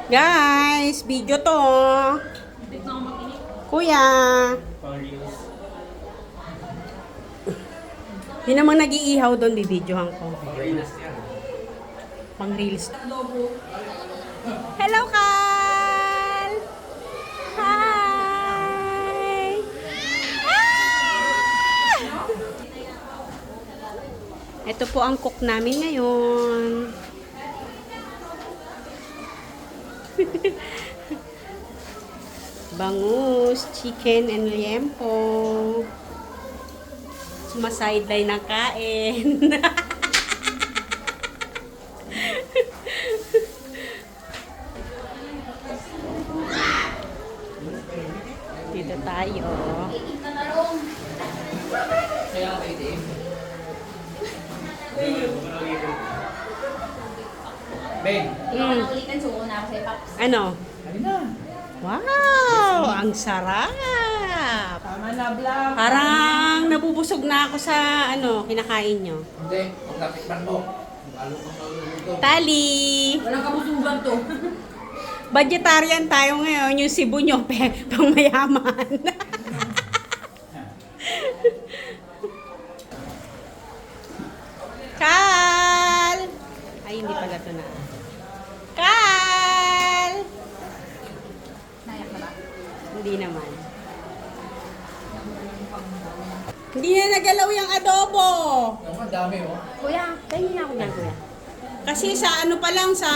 Guys, video to. Kuya. Hindi namang nag-iihaw doon, bibidyohan ko. Pang reels. Hello, Carl! Hi! Ah! Ito po ang cook namin ngayon. Bangus, chicken and liempo. Sumasideline ng kain. Dito tayo. Ano? Wow! Ang sarap! Tama na, vlog. Parang nabubusog na ako sa kinakain nyo. Hindi, kung natikman mo. Lalo kang maluluto. Tali! Walang kabusugan to. Vegetarian tayo ngayon. Yung Cebu nyo, pang mayaman. Kal! Ay, hindi pala ito na. Kal! Nayak na ba? Hindi naman. Hindi na nagalaw yung adobo. Ang dami, oh. Kuya, tingin na ako niyan, kuya. Kasi sa pa lang, sa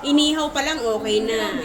inihaw pa lang, okay na.